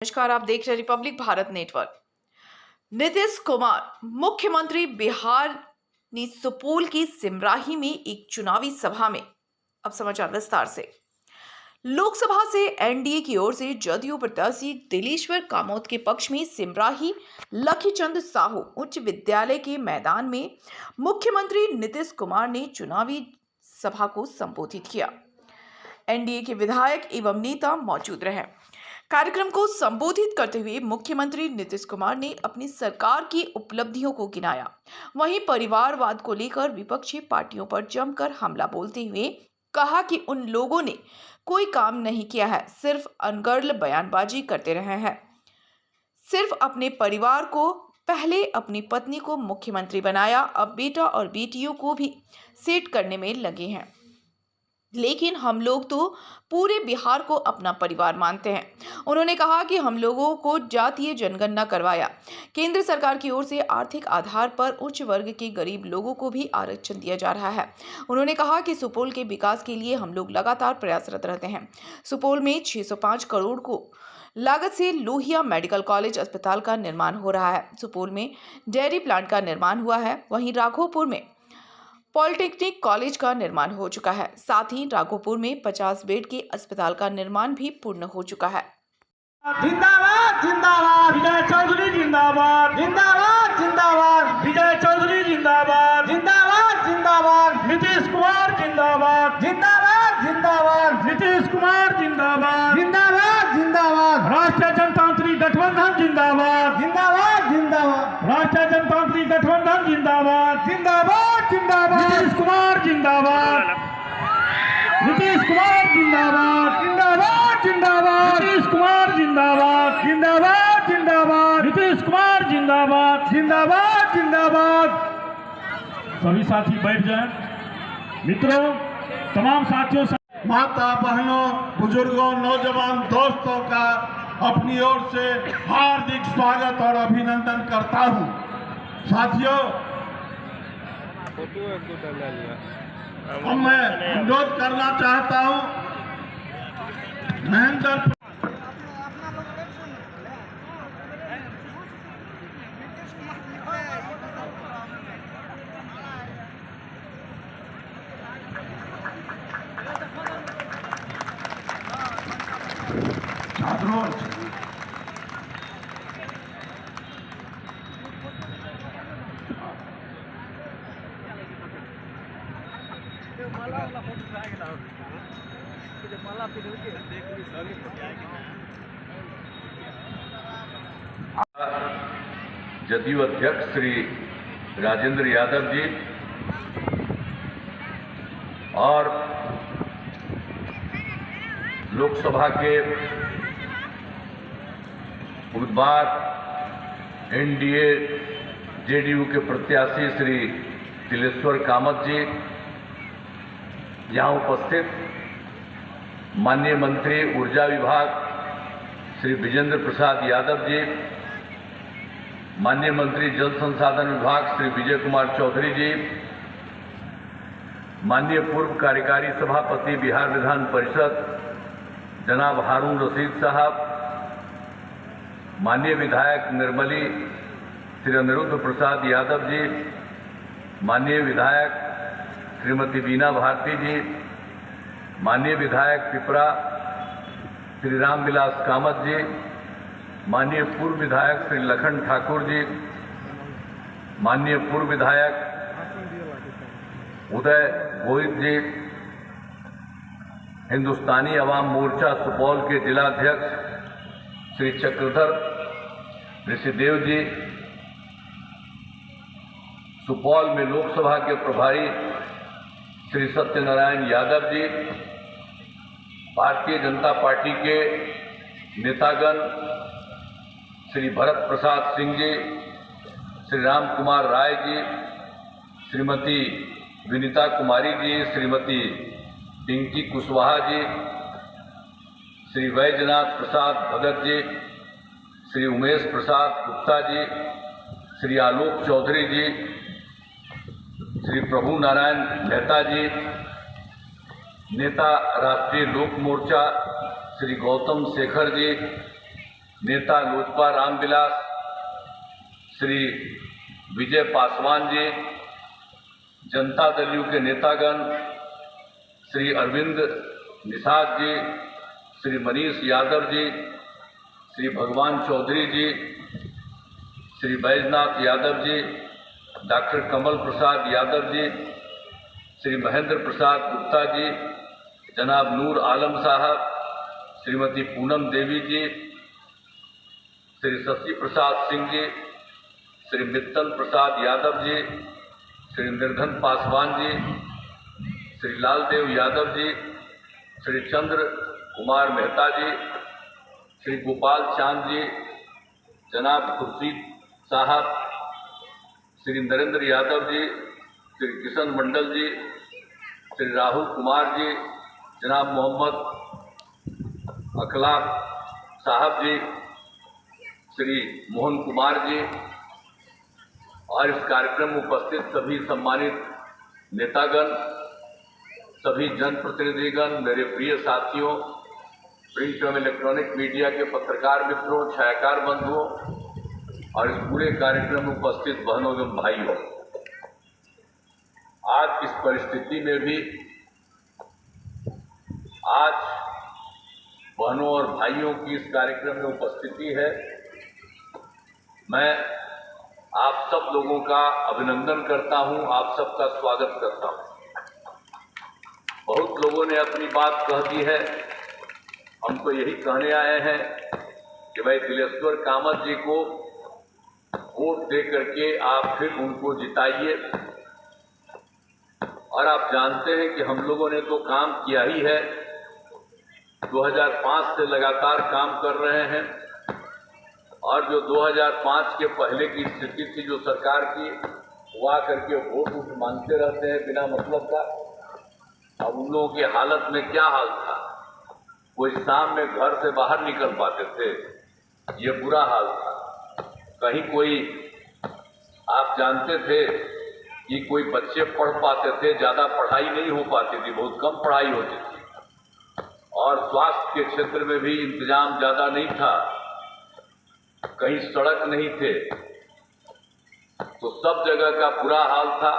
नमस्कार, आप देख रहे हैं रिपब्लिक भारत नेटवर्क। नीतीश कुमार मुख्यमंत्री बिहार ने सुपौल की सिमराही में एक चुनावी सभा में। अब समाचार विस्तार से। लोकसभा से एनडीए की ओर से जदयू प्रत्याशी दिलेश्वर कामौत के पक्ष में सिमराही लखीचंद साहू उच्च विद्यालय के मैदान में मुख्यमंत्री नीतीश कुमार ने चुनावी सभा को संबोधित किया। एनडीए के विधायक एवं नेता मौजूद रहे। कार्यक्रम को संबोधित करते हुए मुख्यमंत्री नीतीश कुमार ने अपनी सरकार की उपलब्धियों को गिनाया। वहीं परिवारवाद को लेकर विपक्षी पार्टियों पर जमकर हमला बोलते हुए कहा कि उन लोगों ने कोई काम नहीं किया है, सिर्फ अनर्गल बयानबाजी करते रहे हैं। सिर्फ अपने परिवार को, पहले अपनी पत्नी को मुख्यमंत्री बनाया, अब बेटा और बेटियों को भी सेट करने में लगे हैं। लेकिन हम लोग तो पूरे बिहार को अपना परिवार मानते हैं। उन्होंने कहा कि हम लोगों को जातीय जनगणना करवाया। केंद्र सरकार की ओर से आर्थिक आधार पर उच्च वर्ग के गरीब लोगों को भी आरक्षण दिया जा रहा है। उन्होंने कहा कि सुपौल के विकास के लिए हम लोग लगातार प्रयासरत रहते हैं। सुपौल में 605 करोड़ को लागत से लोहिया मेडिकल कॉलेज अस्पताल का निर्माण हो रहा है। सुपौल में डेयरी प्लांट का निर्माण हुआ है। वहीं राघोपुर में पॉलिटेक्निक कॉलेज का निर्माण हो चुका है। साथ ही राघोपुर में 50 बेड के अस्पताल का निर्माण भी पूर्ण हो चुका है। जिंदाबाद जिंदाबाद विजय चौधरी जिंदाबाद जिंदाबाद जिंदाबाद विजय चौधरी जिंदाबाद जिंदाबाद जिंदाबाद नीतीश कुमार जिंदाबाद जिंदाबाद जिंदाबाद नीतीश कुमार जिंदाबाद जिंदाबाद जिंदाबाद राष्ट्रीय जनतांत्रिक गठबंधन जिंदाबाद जिंदाबाद जिंदाबाद राष्ट्रीय जनतांत्रिक गठबंधन जिंदाबाद जिंदाबाद जिंदाबाद नीतीश कुमार जिंदाबाद नीतीश कुमार जिंदाबाद जिंदाबाद जिंदाबाद नीतीश कुमार जिंदाबाद जिंदाबाद जिंदाबाद नीतीश कुमार जिंदाबाद जिंदाबाद जिंदाबाद। सभी साथी बैठ जाएं। मित्रों, तमाम साथियों से माता बहनों, बुजुर्गों, नौजवान दोस्तों का अपनी ओर से हार्दिक स्वागत और अभिनंदन करता हूं। साथियों, अब मैं अनुरोध करना चाहता हूं महेंद्र छात्रों जदयू अध्यक्ष श्री राजेंद्र यादव जी और लोकसभा के उम्मीदवार एनडीए जेडीयू के प्रत्याशी श्री दिलेश्वर कामत जी, यहाँ उपस्थित माननीय मंत्री ऊर्जा विभाग श्री विजेंद्र प्रसाद यादव जी, माननीय मंत्री जल संसाधन विभाग श्री विजय कुमार चौधरी जी, माननीय पूर्व कार्यकारी सभापति बिहार विधान परिषद जनाब हारून रशीद साहब, माननीय विधायक निर्मली श्री अनिरुद्ध प्रसाद यादव जी, माननीय विधायक श्रीमती बीना भारती जी, माननीय विधायक पिपरा श्री रामविलास कामत जी, माननीय पूर्व विधायक श्री लखन ठाकुर जी, माननीय पूर्व विधायक उदय गोहित जी, हिंदुस्तानी अवाम मोर्चा सुपौल के जिलाध्यक्ष श्री चक्रधर ऋषिदेव जी, सुपौल में लोकसभा के प्रभारी श्री सत्यनारायण यादव जी, भारतीय जनता पार्टी के नेतागण श्री भरत प्रसाद सिंह जी, श्री राम कुमार राय जी, श्रीमती विनीता कुमारी जी, श्रीमती पिंकी कुशवाहा जी, श्री वैजनाथ प्रसाद भगत जी, श्री उमेश प्रसाद गुप्ता जी, श्री आलोक चौधरी जी, श्री प्रभु नारायण मेहता जी, नेता राष्ट्रीय लोक मोर्चा श्री गौतम शेखर जी, नेता लोजपा रामविलास श्री विजय पासवान जी, जनता दल यू के नेतागण श्री अरविंद निषाद जी, श्री मनीष यादव जी, श्री भगवान चौधरी जी, श्री बैजनाथ यादव जी, डॉक्टर कमल प्रसाद यादव जी, श्री महेंद्र प्रसाद गुप्ता जी, जनाब नूर आलम साहब, श्रीमती पूनम देवी जी, श्री शशि प्रसाद सिंह जी, श्री मित्तल प्रसाद यादव जी, श्री निर्धन पासवान जी, श्री लालदेव यादव जी, श्री चंद्र कुमार मेहता जी, श्री गोपाल चांद जी, जनाब खुर्शीद साहब, श्री नरेंद्र यादव जी, श्री किशन मंडल जी, श्री राहुल कुमार जी, जनाब मोहम्मद अखलाक साहब जी, श्री मोहन कुमार जी और इस कार्यक्रम में उपस्थित सभी सम्मानित नेतागण, सभी जनप्रतिनिधिगण, मेरे प्रिय साथियों, प्रिंट एवं इलेक्ट्रॉनिक मीडिया के पत्रकार मित्रों, छायाकार बंधुओं और इस पूरे कार्यक्रम में उपस्थित बहनों एवं भाइयों, आज इस परिस्थिति में भी आज बहनों और भाइयों की इस कार्यक्रम में उपस्थिति है। मैं आप सब लोगों का अभिनंदन करता हूं, आप सबका स्वागत करता हूं। बहुत लोगों ने अपनी बात कह दी है, हम तो यही कहने आए हैं कि भाई तिलेश्वर कामत जी को वोट दे करके आप फिर उनको जिताइए। और आप जानते हैं कि हम लोगों ने तो काम किया ही है, 2005 से लगातार काम कर रहे हैं और जो 2005 के पहले की स्थिति थी जो सरकार की, वहाँ करके वोट मांगते रहते हैं बिना मतलब का। अब उन लोगों की हालत में क्या हाल था, कोई शाम में घर से बाहर निकल पाते थे, ये बुरा हाल था। कहीं कोई, आप जानते थे कि कोई बच्चे पढ़ पाते थे, ज़्यादा पढ़ाई नहीं हो पाती थी, बहुत कम पढ़ाई होती थी और स्वास्थ्य के क्षेत्र में भी इंतजाम ज़्यादा नहीं था, कहीं सड़क नहीं थे, तो सब जगह का बुरा हाल था।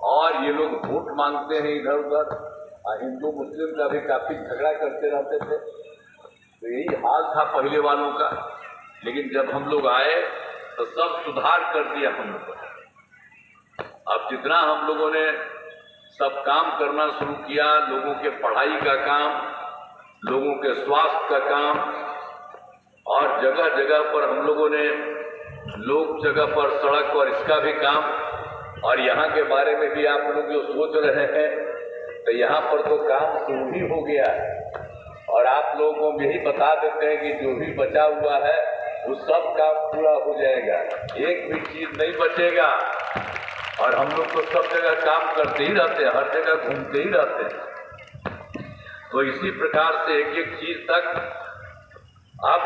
और ये लोग वोट मांगते हैं इधर उधर, हिंदू मुस्लिम का भी काफ़ी झगड़ा करते रहते थे, तो यही हाल था पहले वालों का। लेकिन जब हम लोग आए तो सब सुधार कर दिया हम लोगों ने। अब जितना हम लोगों ने सब काम करना शुरू किया, लोगों के पढ़ाई का काम, लोगों के स्वास्थ्य का काम, और जगह जगह पर हम लोगों ने लोक जगह पर सड़क और इसका भी काम, और यहाँ के बारे में भी आप लोग जो सोच रहे हैं तो यहाँ पर तो काम शुरू ही हो गया है। और आप लोगों को यही बता देते हैं कि जो भी बचा हुआ है वो सब काम पूरा हो जाएगा, एक भी चीज नहीं बचेगा। और हम लोग तो सब जगह काम करते ही रहते हैं, हर जगह घूमते ही रहते हैं। तो इसी प्रकार से एक एक चीज तक, अब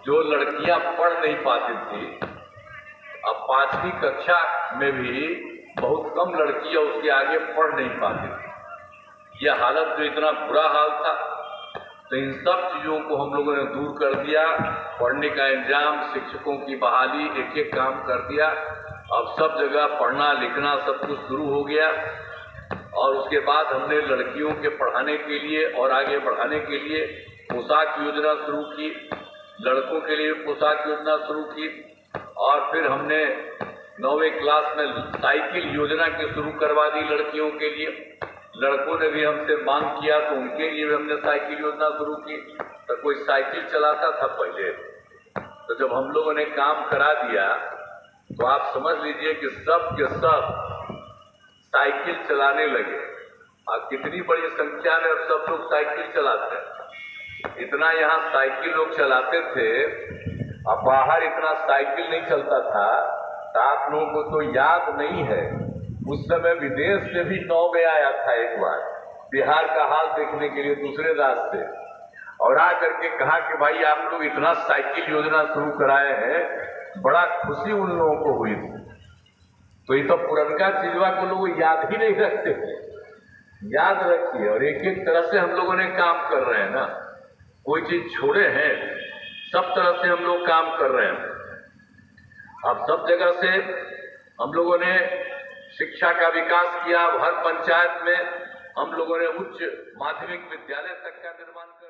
जो लड़कियां पढ़ नहीं पाती थी, अब 5वीं कक्षा में भी बहुत कम लड़कियां उसके आगे पढ़ नहीं पाती थी। यह हालत जो इतना बुरा हाल था, तो इन सब चीज़ों को हम लोगों ने दूर कर दिया। पढ़ने का इंतजाम, शिक्षकों की बहाली, एक एक काम कर दिया। अब सब जगह पढ़ना लिखना सब कुछ शुरू हो गया। और उसके बाद हमने लड़कियों के पढ़ाने के लिए और आगे बढ़ाने के लिए पोशाक योजना शुरू की, लड़कों के लिए पोशाक योजना शुरू की। और फिर हमने 9वीं क्लास में साइकिल योजना के शुरू करवा दी लड़कियों के लिए। लड़कों ने भी हमसे मांग किया तो उनके लिए भी हमने साइकिल योजना शुरू की। तो कोई साइकिल चलाता था पहले, तो जब हम लोगों ने काम करा दिया तो आप समझ लीजिए कि सब के सब साइकिल चलाने लगे। और कितनी बड़ी संख्या में अब सब लोग साइकिल चलाते हैं। इतना यहाँ साइकिल लोग चलाते थे, अब बाहर इतना साइकिल नहीं चलता था। तो आप लोगों को तो याद नहीं है, उस समय विदेश से भी नौबे आया था एक बार बिहार का हाल देखने के लिए दूसरे राज्य से, और आ करके कहा कि भाई आप लोग इतना साइकिल योजना शुरू कराए हैं, बड़ा खुशी उन लोगों को हुई थी। तो ये तो पुरनका चीजवा को लोग याद ही नहीं रखते थे, याद रखिए। और एक एक तरह से हम लोगों ने काम कर रहे हैं ना, कोई चीज छोड़े हैं सब तरह से हम लोग काम कर रहे हैं। अब सब जगह से हम लोगों ने शिक्षा का विकास किया। अब हर पंचायत में हम लोगों ने उच्च माध्यमिक विद्यालय तक का निर्माण कर